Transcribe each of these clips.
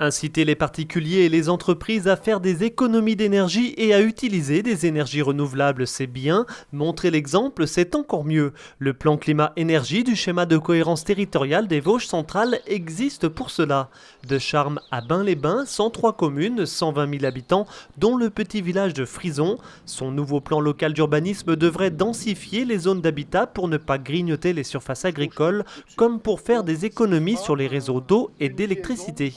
Inciter les particuliers et les entreprises à faire des économies d'énergie et à utiliser des énergies renouvelables, c'est bien. Montrer l'exemple, c'est encore mieux. Le plan climat-énergie du schéma de cohérence territoriale des Vosges centrales existe pour cela. De Charmes à Bains-les-Bains, 103 communes, 120 000 habitants, dont le petit village de Frison. Son nouveau plan local d'urbanisme devrait densifier les zones d'habitat pour ne pas grignoter les surfaces agricoles, comme pour faire des économies sur les réseaux d'eau et d'électricité.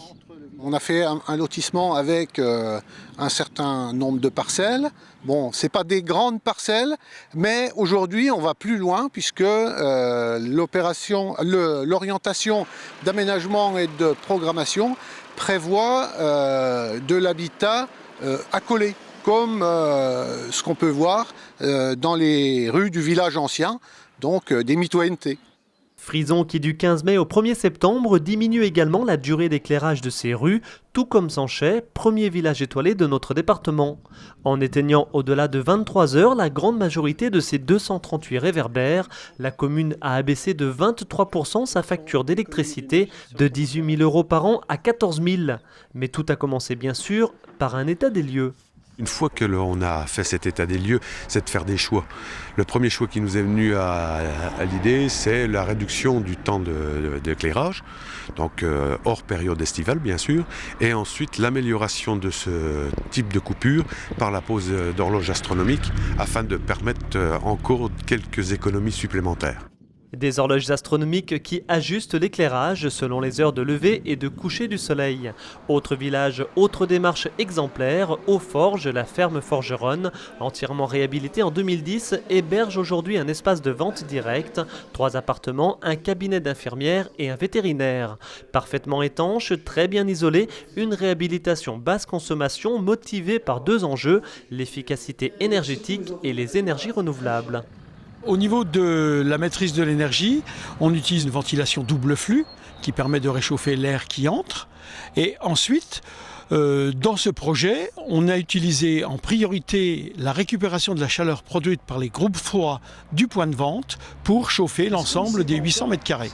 On a fait un lotissement avec un certain nombre de parcelles. Bon, ce n'est pas des grandes parcelles, mais aujourd'hui on va plus loin puisque l'orientation d'aménagement et de programmation prévoit de l'habitat accolé, comme ce qu'on peut voir dans les rues du village ancien, donc des mitoyennetés. Frison qui du 15 mai au 1er septembre diminue également la durée d'éclairage de ses rues, tout comme Sanchay, premier village étoilé de notre département. En éteignant au-delà de 23 heures la grande majorité de ses 238 réverbères, la commune a abaissé de 23% sa facture d'électricité de 18 000 € par an à 14 000. Mais tout a commencé bien sûr par un état des lieux. Une fois que l'on a fait cet état des lieux, c'est de faire des choix. Le premier choix qui nous est venu à l'idée, c'est la réduction du temps d'éclairage, donc hors période estivale bien sûr, et ensuite l'amélioration de ce type de coupure par la pose d'horloge astronomique afin de permettre encore quelques économies supplémentaires. Des horloges astronomiques qui ajustent l'éclairage selon les heures de lever et de coucher du soleil. Autre village, autre démarche exemplaire, Aux-Forges, la ferme forgeronne, entièrement réhabilitée en 2010, héberge aujourd'hui un espace de vente directe, 3 appartements, un cabinet d'infirmière et un vétérinaire. Parfaitement étanche, très bien isolé, une réhabilitation basse consommation motivée par 2 enjeux, l'efficacité énergétique et les énergies renouvelables. Au niveau de la maîtrise de l'énergie, on utilise une ventilation double flux qui permet de réchauffer l'air qui entre. Et ensuite, dans ce projet, on a utilisé en priorité la récupération de la chaleur produite par les groupes froids du point de vente pour chauffer l'ensemble des 800 m².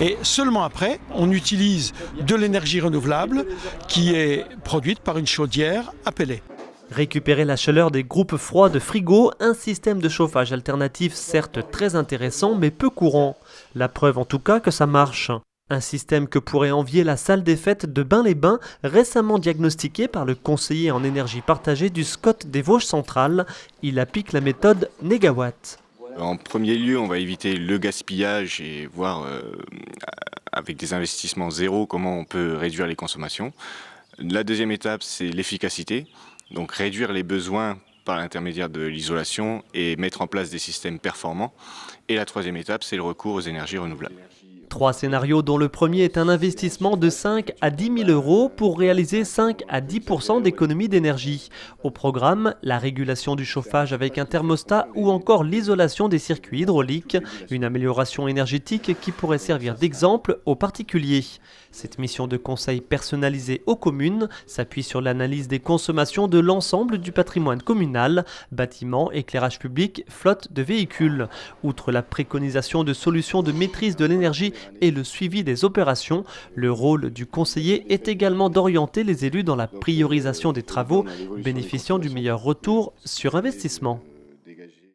Et seulement après, on utilise de l'énergie renouvelable qui est produite par une chaudière à pellets. Récupérer la chaleur des groupes froids de frigo, un système de chauffage alternatif certes très intéressant mais peu courant. La preuve en tout cas que ça marche. Un système que pourrait envier la salle des fêtes de Bains-les-Bains, récemment diagnostiqué par le conseiller en énergie partagée du SCOT des Vosges centrales. Il applique la méthode Négawatt. En premier lieu, on va éviter le gaspillage et voir avec des investissements zéro comment on peut réduire les consommations. La deuxième étape, c'est l'efficacité. Donc réduire les besoins par l'intermédiaire de l'isolation et mettre en place des systèmes performants. Et la troisième étape, c'est le recours aux énergies renouvelables. 3 scénarios dont le premier est un investissement de 5 à 10 000 € pour réaliser 5 à 10% d'économie d'énergie. Au programme, la régulation du chauffage avec un thermostat ou encore l'isolation des circuits hydrauliques, une amélioration énergétique qui pourrait servir d'exemple aux particuliers. Cette mission de conseil personnalisé aux communes s'appuie sur l'analyse des consommations de l'ensemble du patrimoine communal, bâtiments, éclairage public, flotte de véhicules. Outre la préconisation de solutions de maîtrise de l'énergie et le suivi des opérations, le rôle du conseiller est également d'orienter les élus dans la priorisation des travaux bénéficiant du meilleur retour sur investissement.